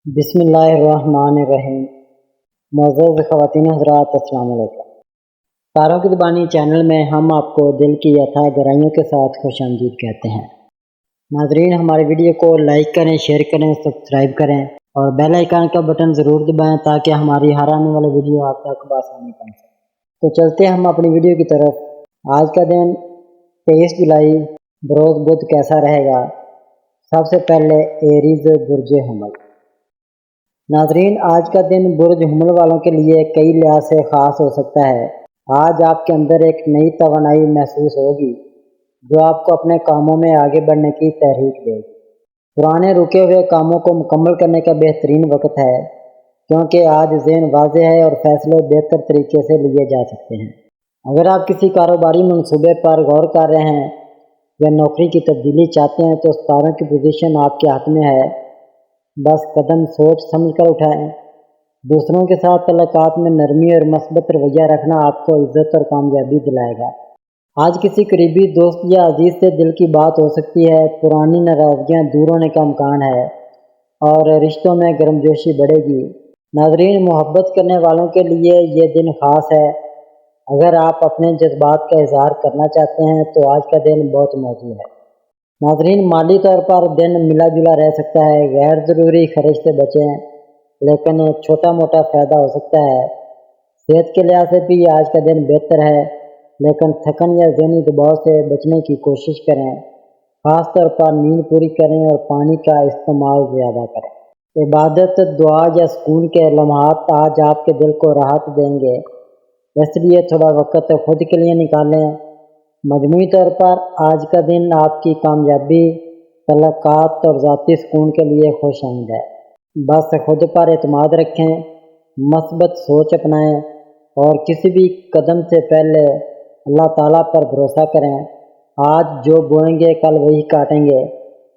بسم اللہ الرحمن الرحیم۔ معزز خواتین حضرات، السلام علیکم۔ تاروں کی زبانی چینل میں ہم آپ کو دل کی یاتھا گہرائیوں کے ساتھ خوش آمدید کہتے ہیں۔ ناظرین، ہماری ویڈیو کو لائک کریں، شیئر کریں، سبسکرائب کریں اور بیل آئیکن کا بٹن ضرور دبائیں تاکہ ہماری ہر آنے والی ویڈیو آپ تک بآسانی پہنچ سکے۔ تو چلتے ہیں ہم اپنی ویڈیو کی طرف۔ آج کا دن 23 جولائی بروز بدھ کیسا رہے گا؟ سب سے پہلے ایریز برج حمل۔ ناظرین، آج کا دن برج حمل والوں کے لیے کئی لحاظ سے خاص ہو سکتا ہے۔ آج آپ کے اندر ایک نئی توانائی محسوس ہوگی جو آپ کو اپنے کاموں میں آگے بڑھنے کی تحریک دے گی۔ پرانے رکے ہوئے کاموں کو مکمل کرنے کا بہترین وقت ہے کیونکہ آج ذہن واضح ہے اور فیصلے بہتر طریقے سے لیے جا سکتے ہیں۔ اگر آپ کسی کاروباری منصوبے پر غور کر رہے ہیں یا نوکری کی تبدیلی چاہتے ہیں تو ستاروں کی پوزیشن آپ کے ہاتھ میں ہے، بس قدم سوچ سمجھ کر اٹھائیں۔ دوسروں کے ساتھ تعلقات میں نرمی اور مثبت رویہ رکھنا آپ کو عزت اور کامیابی دلائے گا۔ آج کسی قریبی دوست یا عزیز سے دل کی بات ہو سکتی ہے، پرانی ناراضگیاں دور ہونے کا امکان ہے اور رشتوں میں گرمجوشی بڑھے گی۔ ناظرین، محبت کرنے والوں کے لیے یہ دن خاص ہے۔ اگر آپ اپنے جذبات کا اظہار کرنا چاہتے ہیں تو آج کا دن بہت موزوں ہے۔ ناظرین، مالی طور پر دن ملا جلا رہ سکتا ہے۔ غیر ضروری خرچ سے بچیں، لیکن چھوٹا موٹا فائدہ ہو سکتا ہے۔ صحت کے لحاظ سے بھی آج کا دن بہتر ہے، لیکن تھکن یا ذہنی دباؤ سے بچنے کی کوشش کریں۔ خاص طور پر نیند پوری کریں اور پانی کا استعمال زیادہ کریں۔ عبادت، دعا یا سکون کے لمحات آج آپ کے دل کو راحت دیں گے، اس لیے تھوڑا وقت خود کے لیے نکالیں۔ مجموعی طور پر آج کا دن آپ کی کامیابی، تعلقات اور ذاتی سکون کے لیے خوش آمد ہے۔ بس خود پر اعتماد رکھیں، مثبت سوچ اپنائیں اور کسی بھی قدم سے پہلے اللہ تعالیٰ پر بھروسہ کریں۔ آج جو بوئیں گے کل وہی کاٹیں گے،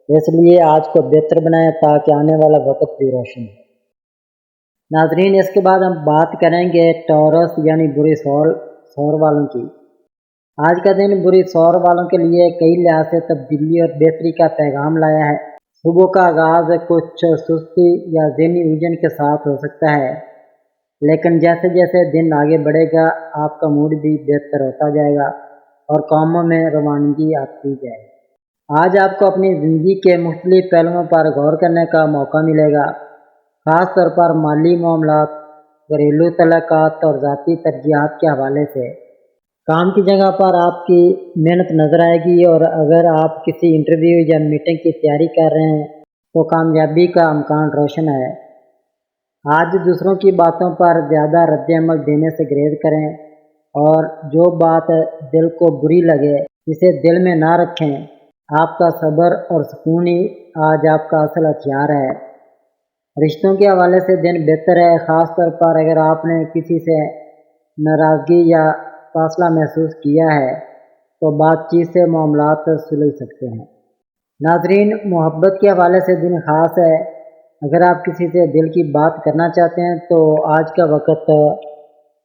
اس لیے آج کو بہتر بنائیں تاکہ آنے والا وقت بھی روشن ہو۔ ناظرین، اس کے بعد ہم بات کریں گے ٹورس یعنی بری سور والوں کی۔ آج کا دن بری سور والوں کے لیے کئی لحاظ سے تبدیلی اور بہتری کا پیغام لایا ہے۔ صبح کا آغاز کچھ سستی یا ذہنی الجھن کے ساتھ ہو سکتا ہے، لیکن جیسے جیسے دن آگے بڑھے گا آپ کا موڈ بھی بہتر ہوتا جائے گا اور کاموں میں روانگی آتی جائے گی۔ آج آپ کو اپنی زندگی کے مختلف پہلوؤں پر غور کرنے کا موقع ملے گا، خاص طور پر مالی معاملات، گھریلو تعلقات اور ذاتی ترجیحات کے حوالے سے۔ کام کی جگہ پر آپ کی محنت نظر آئے گی اور اگر آپ کسی انٹرویو یا میٹنگ کی تیاری کر رہے ہیں تو کامیابی کا امکان روشن ہے۔ آج دوسروں کی باتوں پر زیادہ رد عمل دینے سے گریز کریں اور جو بات دل کو بری لگے اسے دل میں نہ رکھیں۔ آپ کا صبر اور سکون ہی آج آپ کا اصل ہتھیار ہے۔ رشتوں کے حوالے سے دن بہتر ہے، خاص طور پر اگر آپ نے کسی سے ناراضگی یا فاصلہ محسوس کیا ہے تو بات چیت سے معاملات سلجھ سکتے ہیں۔ ناظرین، محبت کے حوالے سے دن خاص ہے۔ اگر آپ کسی سے دل کی بات کرنا چاہتے ہیں تو آج کا وقت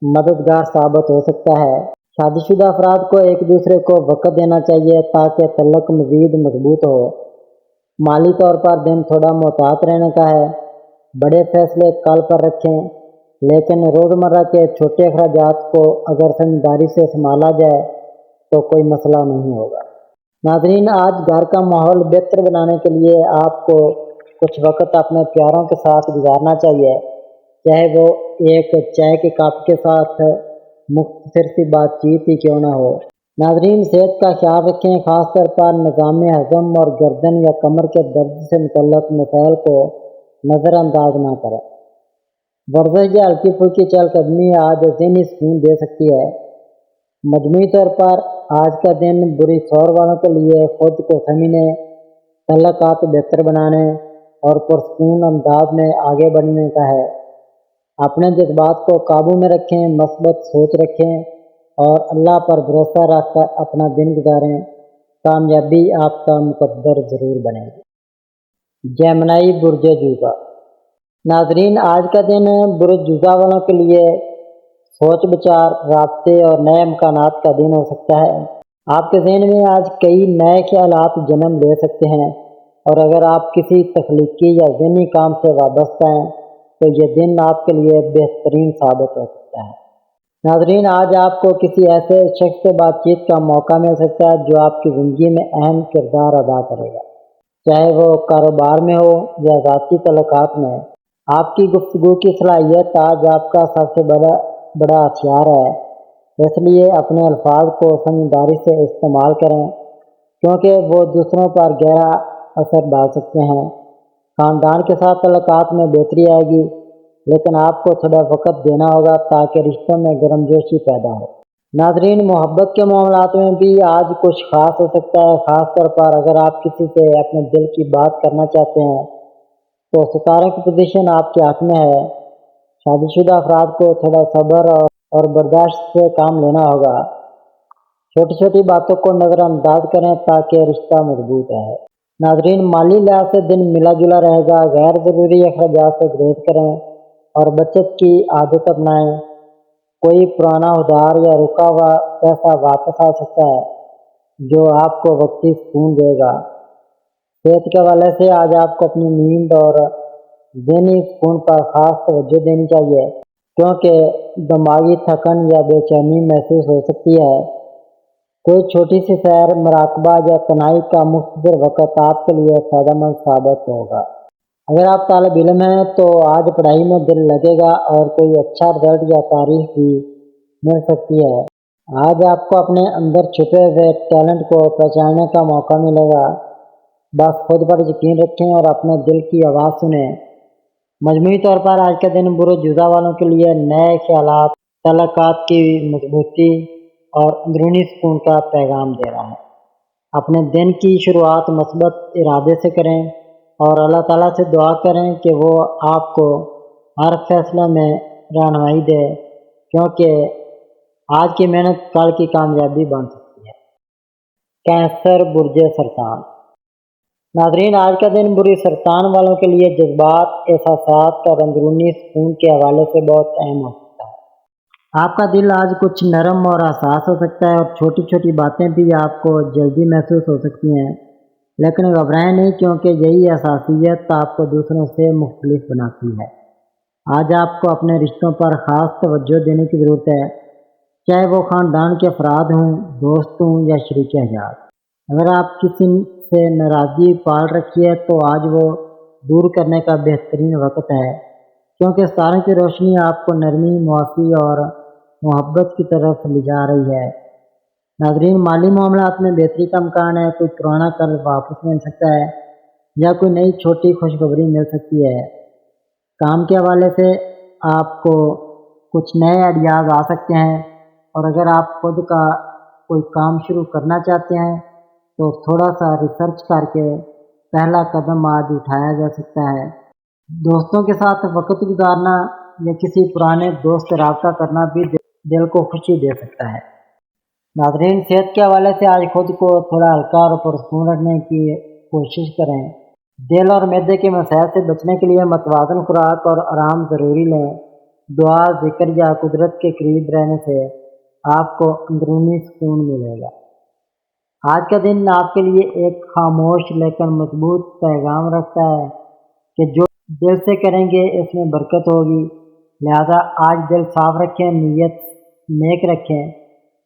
مددگار ثابت ہو سکتا ہے۔ شادی شدہ افراد کو ایک دوسرے کو وقت دینا چاہیے تاکہ تعلق مزید مضبوط ہو۔ مالی طور پر دن تھوڑا محتاط رہنے کا ہے، بڑے فیصلے کل پر رکھیں، لیکن روزمرہ کے چھوٹے اخراجات کو اگر سمجھداری سے سنبھالا جائے تو کوئی مسئلہ نہیں ہوگا۔ ناظرین، آج گھر کا ماحول بہتر بنانے کے لیے آپ کو کچھ وقت اپنے پیاروں کے ساتھ گزارنا چاہیے، چاہے وہ ایک چائے کے کپ کے ساتھ مختصر سی بات چیت ہی کیوں نہ ہو۔ ناظرین، صحت کا خیال رکھیں، خاص طور پر نظام ہضم اور گردن یا کمر کے درد سے متعلق مسائل کو نظر انداز نہ کریں۔ ورزش یا ہلکی پھلکی چہل قدمی آج ذہنی سکون دے سکتی ہے۔ مجموعی طور پر آج کا دن بری سور والوں کے لیے خود کو سمجھنے، تعلقات بہتر بنانے اور پرسکون انداز میں آگے بڑھنے کا ہے۔ اپنے جذبات کو قابو میں رکھیں، مثبت سوچ رکھیں اور اللہ پر بھروسہ رکھ کر اپنا دن گزاریں۔ کامیابی آپ کا مقدر ضرور بنے گی۔ جیمنائی برج جوزا۔ ناظرین، آج کا دن برج جوزا والوں کے لیے سوچ بچار، رابطے اور نئے امکانات کا دن ہو سکتا ہے۔ آپ کے ذہن میں آج کئی نئے خیالات جنم لے سکتے ہیں۔ اور اگر آپ کسی تخلیقی یا ذہنی کام سے وابستہ ہیں تو یہ دن آپ کے لیے بہترین ثابت ہو سکتا ہے۔ ناظرین، آج آپ کو کسی ایسے شخص سے بات چیت کا موقع مل سکتا ہے جو آپ کی زندگی میں اہم کردار ادا کرے گا، چاہے وہ کاروبار میں ہو یا ذاتی تعلقات میں۔ آپ کی گفتگو کی صلاحیت آج آپ کا سب سے بڑا ہتھیار ہے، اس لیے اپنے الفاظ کو سمجھداری سے استعمال کریں کیونکہ وہ دوسروں پر گہرا اثر ڈال سکتے ہیں۔ خاندان کے ساتھ تعلقات میں بہتری آئے گی، لیکن آپ کو تھوڑا وقت دینا ہوگا تاکہ رشتوں میں گرمجوشی پیدا ہو۔ ناظرین، محبت کے معاملات میں بھی آج کچھ خاص ہو سکتا ہے، خاص طور پر اگر آپ کسی سے اپنے دل کی بات کرنا چاہتے ہیں تو ستاروں کی پوزیشن آپ کے حق میں ہے۔ شادی شدہ افراد کو تھوڑا صبر اور برداشت سے کام لینا ہوگا۔ چھوٹی چھوٹی باتوں کو نظر انداز کریں تاکہ رشتہ مضبوط رہے۔ ناظرین، مالی لحاظ سے دن ملا جلا رہے گا، غیر ضروری اخراجات سے گریز کریں اور بچت کی عادت اپنائیں۔ کوئی پرانا ادھار یا رکا ہوا پیسہ واپس آ سکتا ہے جو آپ کو وقتی سکون دے گا۔ صحت کے حوالے سے آج آپ کو اپنی نیند اور ذہنی سکون پر خاص توجہ دینی چاہیے کیونکہ دماغی تھکن یا بے چینی محسوس ہو سکتی ہے۔ کوئی چھوٹی سی سیر، مراقبہ یا تنہائی کا مختصر وقت آپ کے لیے فائدہ مند ثابت ہوگا۔ اگر آپ طالب علم ہیں تو آج پڑھائی میں دل لگے گا اور کوئی اچھا رزلٹ یا تعریف بھی مل سکتی ہے۔ آج آپ کو اپنے اندر چھپے ہوئے ٹیلنٹ کو پہچاننے کا موقع ملے گا۔ بس خود پر یقین رکھیں اور اپنے دل کی آواز سنیں۔ مجموعی طور پر آج کا دن برج جوزہ والوں کے لیے نئے خیالات، تعلقات کی مضبوطی اور اندرونی سکون کا پیغام دے رہا ہے۔ اپنے دن کی شروعات مثبت ارادے سے کریں اور اللہ تعالیٰ سے دعا کریں کہ وہ آپ کو ہر فیصلے میں رہنمائی دے کیونکہ آج کی محنت کل کی کامیابی بن سکتی ہے۔ کینسر، برج سرطان۔ ناظرین، آج کا دن برج سرطان والوں کے لیے جذبات، احساسات اور اندرونی سکون کے حوالے سے بہت اہم ہو سکتا ہے۔ آپ کا دل آج کچھ نرم اور حساس ہو سکتا ہے اور چھوٹی چھوٹی باتیں بھی آپ کو جلدی محسوس ہو سکتی ہیں، لیکن گھبرائیں نہیں کیونکہ یہی حساسیت آپ کو دوسروں سے مختلف بناتی ہے۔ آج آپ کو اپنے رشتوں پر خاص توجہ دینے کی ضرورت ہے، چاہے وہ خاندان کے افراد ہوں، دوست ہوں یا شریک حیات۔ اگر آپ کسی سے ناراضگی پال رکھی ہے تو آج وہ دور کرنے کا بہترین وقت ہے کیونکہ ستاروں کی روشنی آپ کو نرمی، معافی اور محبت کی طرف لے جا رہی ہے۔ ناظرین، مالی معاملات میں بہتری کا امکان ہے، کوئی پرانا قرض واپس مل سکتا ہے یا کوئی نئی چھوٹی خوشخبری مل سکتی ہے۔ کام کے حوالے سے آپ کو کچھ نئے آئیڈیاز آ سکتے ہیں اور اگر آپ خود کا کوئی کام شروع کرنا چاہتے ہیں تو تھوڑا سا ریسرچ کر کے پہلا قدم آج اٹھایا جا سکتا ہے۔ دوستوں کے ساتھ وقت گزارنا یا کسی پرانے دوست سے رابطہ کرنا بھی دل کو خوشی دے سکتا ہے۔ ناظرین، صحت کے حوالے سے آج خود کو تھوڑا ہلکا اور پرسکون رکھنے کی کوشش کریں۔ دل اور معدے کے مسائل سے بچنے کے لیے متوازن خوراک اور آرام ضروری لیں۔ دعا، ذکر یا قدرت کے قریب رہنے سے آپ کو اندرونی سکون ملے گا۔ آج کا دن آپ کے لیے ایک خاموش لیکن مضبوط پیغام رکھتا ہے کہ جو دل سے کریں گے اس میں برکت ہوگی، لہذا آج دل صاف رکھیں، نیت نیک رکھیں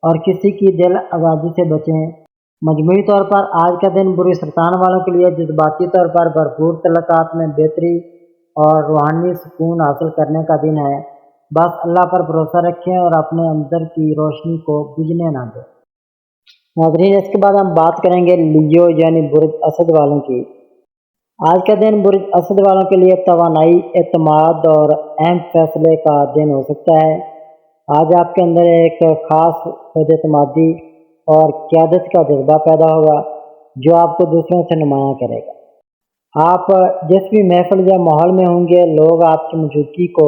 اور کسی کی دل آزادی سے بچیں۔ مجموعی طور پر آج کا دن برج سرطان والوں کے لیے جذباتی طور پر بھرپور تعلقات میں بہتری اور روحانی سکون حاصل کرنے کا دن ہے۔ بس اللہ پر بھروسہ رکھیں اور اپنے اندر کی روشنی کو بجھنے نہ دیں۔ ناظرین، اس کے بعد ہم بات کریں گے لیو یعنی برج اسد والوں کی۔ آج کا دن برج اسد والوں کے لیے توانائی، اعتماد اور اہم فیصلے کا دن ہو سکتا ہے۔ آج آپ کے اندر ایک خاص خود اعتمادی اور قیادت کا جذبہ پیدا ہوگا جو آپ کو دوسروں سے نمایاں کرے گا۔ آپ جس بھی محفل یا ماحول میں ہوں گے، لوگ آپ کی موجودگی کو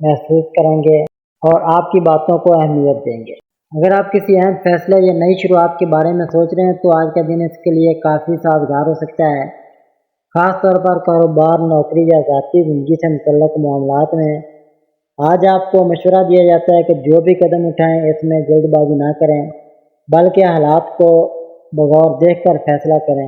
محسوس کریں گے اور آپ کی باتوں کو اہمیت دیں گے۔ اگر آپ کسی اہم فیصلے یا نئی شروعات کے بارے میں سوچ رہے ہیں تو آج کا دن اس کے لیے کافی سازگار ہو سکتا ہے، خاص طور پر کاروبار، نوکری یا ذاتی زندگی سے متعلق معاملات میں۔ آج آپ کو مشورہ دیا جاتا ہے کہ جو بھی قدم اٹھائیں اس میں جلد بازی نہ کریں بلکہ حالات کو بغور دیکھ کر فیصلہ کریں۔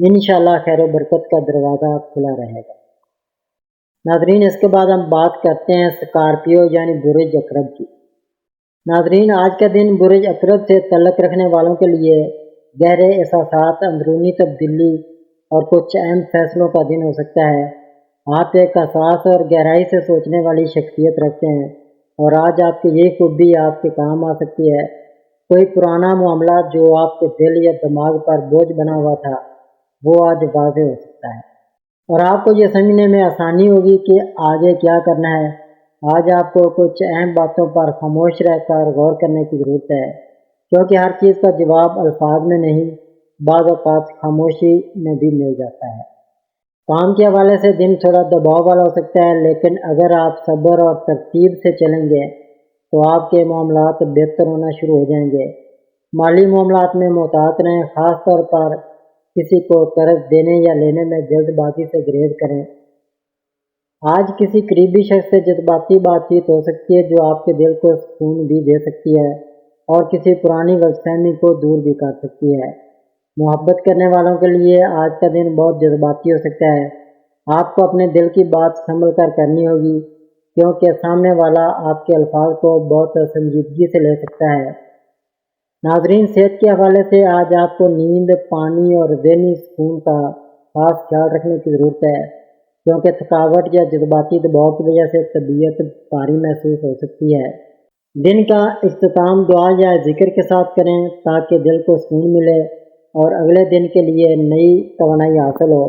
انشاءاللہ خیر و برکت کا دروازہ کھلا رہے گا۔ ناظرین، اس کے بعد ہم بات کرتے ہیں اسکارپیو یعنی برج عقرب کی۔ ناظرین، آج کا دن برج عقرب سے تعلق رکھنے والوں کے لیے گہرے احساسات، اندرونی تبدیلی اور کچھ اہم فیصلوں کا دن ہو سکتا ہے۔ آپ ایک حساس اور گہرائی سے سوچنے والی شخصیت رکھتے ہیں اور آج آپ کی یہ خوبی آپ کے کام آ سکتی ہے۔ کوئی پرانا معاملہ جو آپ کے دل یا دماغ پر بوجھ بنا ہوا تھا وہ آج واضح ہو سکتا ہے اور آپ کو یہ سمجھنے میں آسانی ہوگی کہ آگے کیا کرنا ہے۔ آج آپ کو کچھ اہم باتوں پر خاموش رہ کر غور کرنے کی ضرورت ہے، کیونکہ ہر چیز کا جواب الفاظ میں نہیں، بعض اوقات خاموشی میں بھی مل جاتا ہے۔ کام کے حوالے سے دن تھوڑا دباؤ والا ہو سکتا ہے، لیکن اگر آپ صبر اور ترتیب سے چلیں گے تو آپ کے معاملات بہتر ہونا شروع ہو جائیں گے۔ مالی معاملات میں محتاط رہیں، خاص طور پر کسی کو قرض دینے یا لینے میں جلد بازی سے گریز کریں۔ آج کسی قریبی شخص سے جذباتی بات چیت ہو سکتی ہے جو آپ کے دل کو سکون بھی دے سکتی ہے اور کسی پرانی غلط فہمی کو دور بھی کر سکتی ہے۔ محبت کرنے والوں کے لیے آج کا دن بہت جذباتی ہو سکتا ہے۔ آپ کو اپنے دل کی بات سنبھل کر کرنی ہوگی، کیونکہ سامنے والا آپ کے الفاظ کو بہت سنجیدگی سے لے سکتا ہے۔ ناظرین، صحت کے حوالے سے آج آپ کو نیند، پانی اور ذہنی سکون کا خاص خیال رکھنے کی ضرورت ہے، کیونکہ تھکاوٹ یا جذباتی دباؤ کی وجہ سے طبیعت بھاری محسوس ہو سکتی ہے۔ دن کا اختتام دعا یا ذکر کے ساتھ کریں تاکہ دل کو سکون ملے اور اگلے دن کے لیے نئی توانائی حاصل ہو۔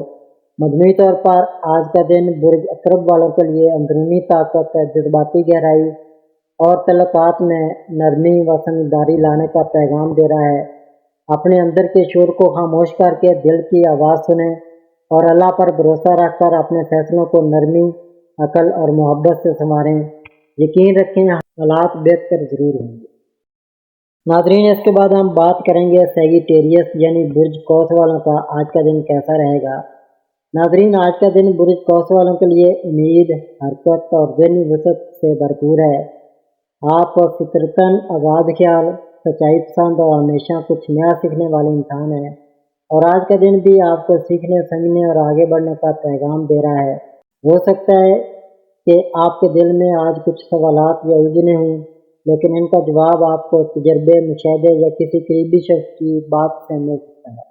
مجموعی طور پر آج کا دن برج عقرب والوں کے لیے اندرونی طاقت، جذباتی گہرائی اور تعلقات میں نرمی و سمجھداری لانے کا پیغام دے رہا ہے۔ اپنے اندر کے شور کو خاموش کر کے دل کی آواز سنیں اور اللہ پر بھروسہ رکھ کر اپنے فیصلوں کو نرمی، عقل اور محبت سے سنواریں۔ یقین رکھیں حالات بہتر ضرور ہوں گے۔ ناظرین، اس کے بعد ہم بات کریں گے سیگیٹیریس یعنی برج قوس والوں کا آج کا دن کیسا رہے گا۔ ناظرین، آج کا دن برج قوس والوں کے لیے امید، حرکت اور ذہنی وسعت سے بھرپور ہے۔ آپ فطرتاً آزاد خیال، سچائی پسند اور ہمیشہ کچھ نیا سیکھنے والے انسان ہیں، اور آج کا دن بھی آپ کو سیکھنے، سمجھنے اور آگے بڑھنے کا پیغام دے رہا ہے۔ ہو سکتا ہے کہ آپ کے دل میں آج کچھ سوالات یا الجھنیں ہوں، لیکن ان کا جواب آپ کو تجربے، مشاہدے یا کسی قریبی شخص کی بات سے مل سکتا ہے۔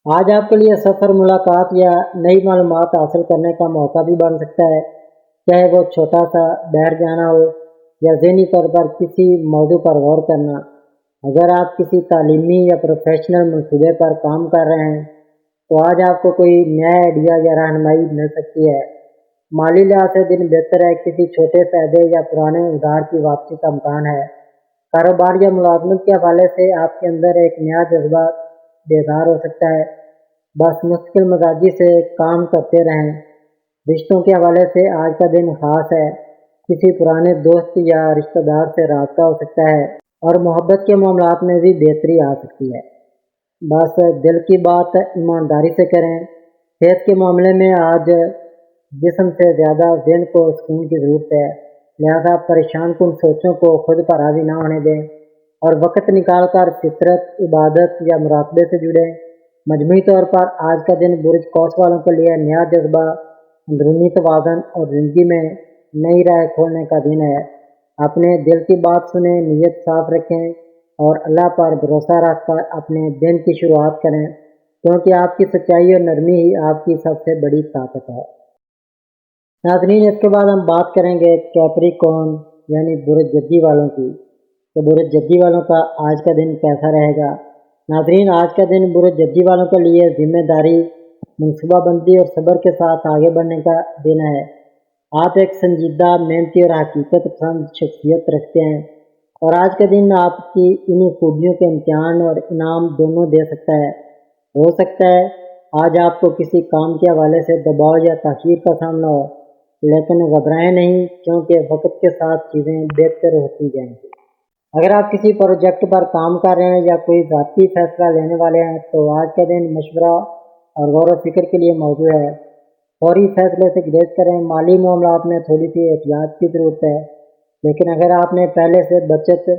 آج آپ کے لیے سفر، ملاقات یا نئی معلومات حاصل کرنے کا موقع بھی بن سکتا ہے، چاہے وہ چھوٹا سا باہر جانا ہو یا ذہنی طور پر کسی موضوع پر غور کرنا۔ اگر آپ کسی تعلیمی یا پروفیشنل منصوبے پر کام کر رہے ہیں تو آج آپ کو کوئی نیا آئیڈیا یا رہنمائی مل سکتی ہے۔ مالی لحاظ سے دن بہتر ہے، کسی چھوٹے فائدے یا پرانے ادھار کی واپسی کا امکان ہے۔ کاروبار یا ملازمت کے حوالے سے آپ کے اندر ایک نیا جذبہ بیدار ہو سکتا ہے، بس مستقل مزاجی سے کام کرتے رہیں۔ رشتوں کے حوالے سے آج کا دن خاص ہے، کسی پرانے دوست یا رشتہ دار سے رابطہ ہو سکتا ہے اور محبت کے معاملات میں بھی بہتری آ سکتی ہے۔ بس دل کی بات ایمانداری سے کریں۔ صحت کے معاملے میں آج جسم سے زیادہ ذہن کو سکون کی ضرورت ہے، لہذا پریشان کن سوچوں کو خود پر حاوی نہ ہونے دیں اور وقت نکال کر فطرت، عبادت یا مراقبے سے جڑیں۔ مجموعی طور پر آج کا دن برج قوس والوں کے لیے نیا جذبہ، اندرونی توازن اور زندگی میں نئی راہ کھولنے کا دن ہے۔ اپنے دل کی بات سنیں، نیت صاف رکھیں اور اللہ پر بھروسہ رکھ کر اپنے دن کی شروعات کریں، کیونکہ آپ کی سچائی اور نرمی ہی آپ کی سب سے بڑی طاقت ہے۔ ناظرین، اس کے بعد ہم بات کریں گے کیپریکون یعنی برج جدی والوں کی، تو برج جدی والوں کا آج کا دن کیسا رہے گا۔ ناظرین، آج کا دن برج جدی والوں کے لیے ذمہ داری، منصوبہ بندی اور صبر کے ساتھ آگے بڑھنے کا دن ہے۔ آپ ایک سنجیدہ، محنتی اور حقیقت پسند شخصیت رکھتے ہیں، اور آج کا دن آپ کی انہی خوبیوں کے امتحان اور انعام دونوں دے سکتا ہے۔ ہو سکتا ہے آج آپ کو کسی کام کے حوالے سے دباؤ یا تاخیر کا سامنا ہو، لیکن گھبرائیں نہیں، کیونکہ وقت کے ساتھ چیزیں بہتر ہوتی جائیں گی۔ اگر آپ کسی پروجیکٹ پر کام کر رہے ہیں یا کوئی ذاتی فیصلہ لینے والے ہیں تو آج کا دن مشورہ اور غور و فکر کے لیے موزوں ہے۔ فوری فیصلے سے گریز کریں۔ مالی معاملات میں تھوڑی سی احتیاط کی ضرورت ہے، لیکن اگر آپ نے پہلے سے بچت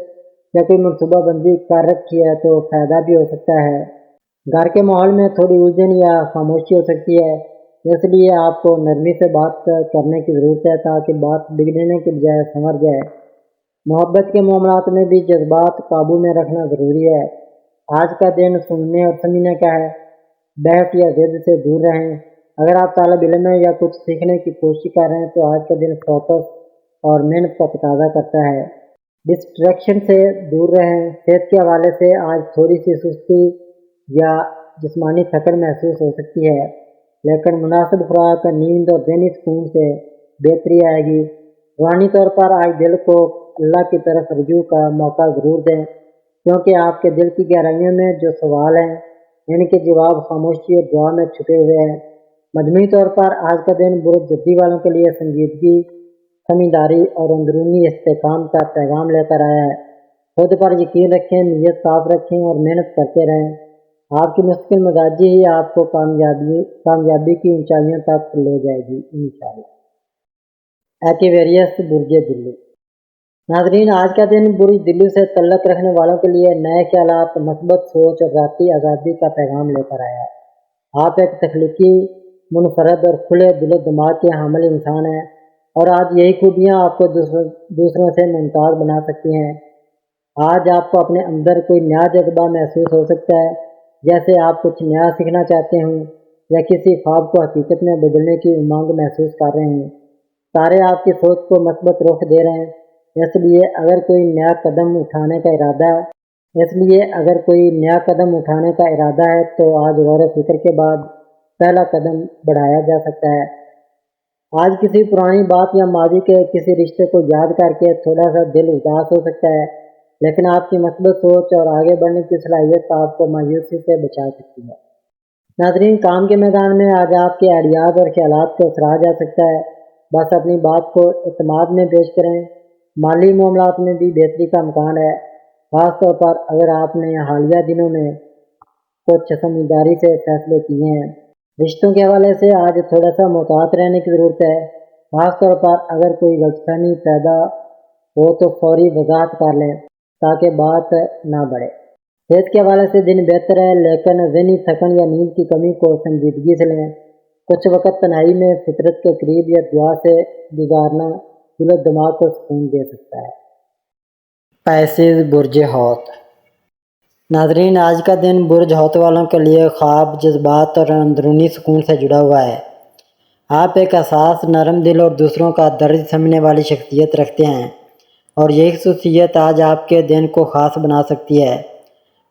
یا کوئی منصوبہ بندی کر رکھی ہے تو فائدہ بھی ہو سکتا ہے۔ گھر کے ماحول میں تھوڑی الجھن یا خاموشی ہو سکتی ہے، اس لیے آپ کو نرمی سے بات کرنے کی ضرورت ہے تاکہ بات بگڑنے کے بجائے سنور جائے۔ محبت کے معاملات میں بھی جذبات قابو میں رکھنا ضروری ہے۔ آج کا دن سننے اور سمجھنے کا ہے، بحث یا ضد سے دور رہیں۔ اگر آپ طالب علم ہیں یا کچھ سیکھنے کی کوشش کر رہے ہیں تو آج کا دن فوکس اور محنت کا تقاضا کرتا ہے۔ ڈسٹریکشن سے دور رہیں۔ صحت کے حوالے سے آج تھوڑی سی سستی یا جسمانی تھکن محسوس ہو سکتی ہے، لیکن مناسب خوراک، نیند اور ذہنی سکون سے بہتری آئے گی۔ روحانی طور پر آج دل کو اللہ کی طرف رجوع کا موقع ضرور دیں، کیونکہ آپ کے دل کی گہرائیوں میں جو سوال ہیں ان کے جواب خاموشی اور دعا میں چھپے ہوئے ہیں۔ مجموعی طور پر آج کا دن برج جدی والوں کے لیے سنجیدگی، سمجھداری اور اندرونی استحکام کا پیغام لے کر آیا ہے۔ خود پر یقین رکھیں، نیت صاف رکھیں اور محنت کرتے رہیں۔ آپ کی مستقل مزاجی ہی آپ کو کامیابی کی اونچائیوں تک لے جائے گی انشاءاللہ۔ ایکویریس برج دلو۔ ناظرین، آج کا دن برج دلو سے تعلق رکھنے والوں کے لیے نئے خیالات، مثبت سوچ اور ذاتی آزادی کا پیغام لے کر آیا ہے۔ آپ ایک تخلیقی، منفرد اور کھلے دل و دماغ کے حامل انسان ہیں، اور آج یہی خوبیاں آپ کو دوسروں سے ممتاز بنا سکتی ہیں۔ آج آپ کو اپنے اندر کوئی نیا جذبہ محسوس ہو سکتا ہے، جیسے آپ کچھ نیا سیکھنا چاہتے ہوں یا کسی خواب کو حقیقت میں بدلنے کی امنگ محسوس کر رہے ہیں۔ تارے آپ کی سوچ کو مثبت رخ دے رہے ہیں، اس لیے اگر کوئی نیا قدم اٹھانے کا ارادہ ہے تو آج غور و فکر کے بعد پہلا قدم بڑھایا جا سکتا ہے۔ آج کسی پرانی بات یا ماضی کے کسی رشتے کو یاد کر کے تھوڑا سا دل اداس ہو سکتا ہے، لیکن آپ کی مثبت سوچ اور آگے بڑھنے کی صلاحیت آپ کو مایوسی سے بچا سکتی ہے۔ ناظرین، کام کے میدان میں آج آپ کے آئیڈیاز اور خیالات کو سراہا جا سکتا ہے، بس اپنی بات کو اعتماد میں پیش کریں۔ مالی معاملات میں بھی بہتری کا امکان ہے، خاص طور پر اگر آپ نے حالیہ دنوں میں کچھ سمجھداری سے فیصلے کیے ہیں۔ رشتوں کے حوالے سے آج تھوڑا سا محتاط رہنے کی ضرورت ہے، خاص طور پر اگر کوئی غلط فہمی پیدا ہو تو فوری وضاحت کر لیں تاکہ بات نہ بڑھے۔ صحت کے حوالے سے دن بہتر ہے، لیکن ذہنی تھکن یا نیند کی کمی کو سنجیدگی سے لیں۔ کچھ وقت تنہائی میں فطرت کے قریب یا دعا سے گزارنا دل و دماغ کو سکون دے سکتا ہے۔ پیسز برج حوت۔ ناظرین، آج کا دن برج حوت والوں کے لیے خواب، جذبات اور اندرونی سکون سے جڑا ہوا ہے۔ آپ ایک حساس، نرم دل اور دوسروں کا درد سمجھنے والی شخصیت رکھتے ہیں، اور یہی خصوصیت آج آپ کے دن کو خاص بنا سکتی ہے۔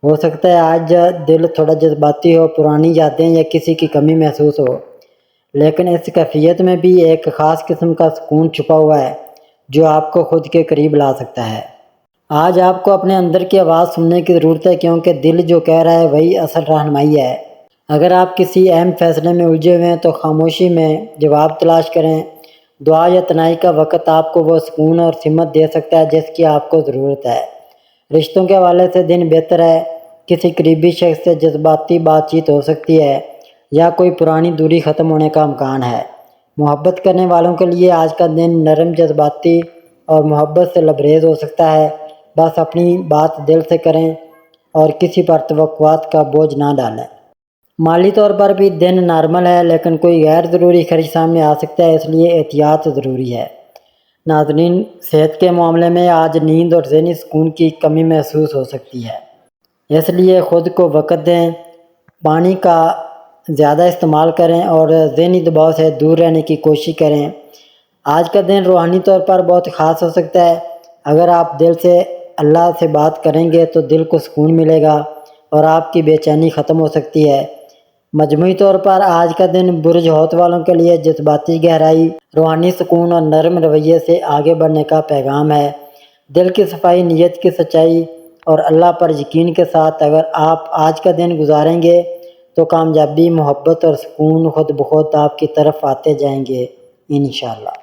ہو سکتا ہے آج دل تھوڑا جذباتی ہو، پرانی یادیں یا کسی کی کمی محسوس ہو، لیکن اس کیفیت میں بھی ایک خاص قسم کا سکون چھپا ہوا ہے جو آپ کو خود کے قریب لا سکتا ہے۔ آج آپ کو اپنے اندر کی آواز سننے کی ضرورت ہے، کیونکہ دل جو کہہ رہا ہے وہی اصل رہنمائی ہے۔ اگر آپ کسی اہم فیصلے میں الجھے ہوئے ہیں تو خاموشی میں جواب تلاش کریں۔ دعا یا تنہائی کا وقت آپ کو وہ سکون اور سمت دے سکتا ہے جس کی آپ کو ضرورت ہے۔ رشتوں کے حوالے سے دن بہتر ہے، کسی قریبی شخص سے جذباتی بات چیت ہو سکتی ہے یا کوئی پرانی دوری ختم ہونے کا امکان ہے۔ محبت کرنے والوں کے لیے آج کا دن نرم، جذباتی اور محبت سے لبریز ہو سکتا ہے۔ بس اپنی بات دل سے کریں اور کسی پر توقعات کا بوجھ نہ ڈالیں۔ مالی طور پر بھی دن نارمل ہے، لیکن کوئی غیر ضروری خرچ سامنے آ سکتا ہے، اس لیے احتیاط ضروری ہے۔ ناظرین، صحت کے معاملے میں آج نیند اور ذہنی سکون کی کمی محسوس ہو سکتی ہے، اس لیے خود کو وقت دیں، پانی کا زیادہ استعمال کریں اور ذہنی دباؤ سے دور رہنے کی کوشش کریں۔ آج کا دن روحانی طور پر بہت خاص ہو سکتا ہے۔ اگر آپ دل سے اللہ سے بات کریں گے تو دل کو سکون ملے گا اور آپ کی بے چینی ختم ہو سکتی ہے۔ مجموعی طور پر آج کا دن برج حوت والوں کے لیے جذباتی گہرائی، روحانی سکون اور نرم رویے سے آگے بڑھنے کا پیغام ہے۔ دل کی صفائی، نیت کی سچائی اور اللہ پر یقین کے ساتھ اگر آپ آج کا دن گزاریں گے تو کامیابی، محبت اور سکون خود بخود آپ کی طرف آتے جائیں گے انشاءاللہ۔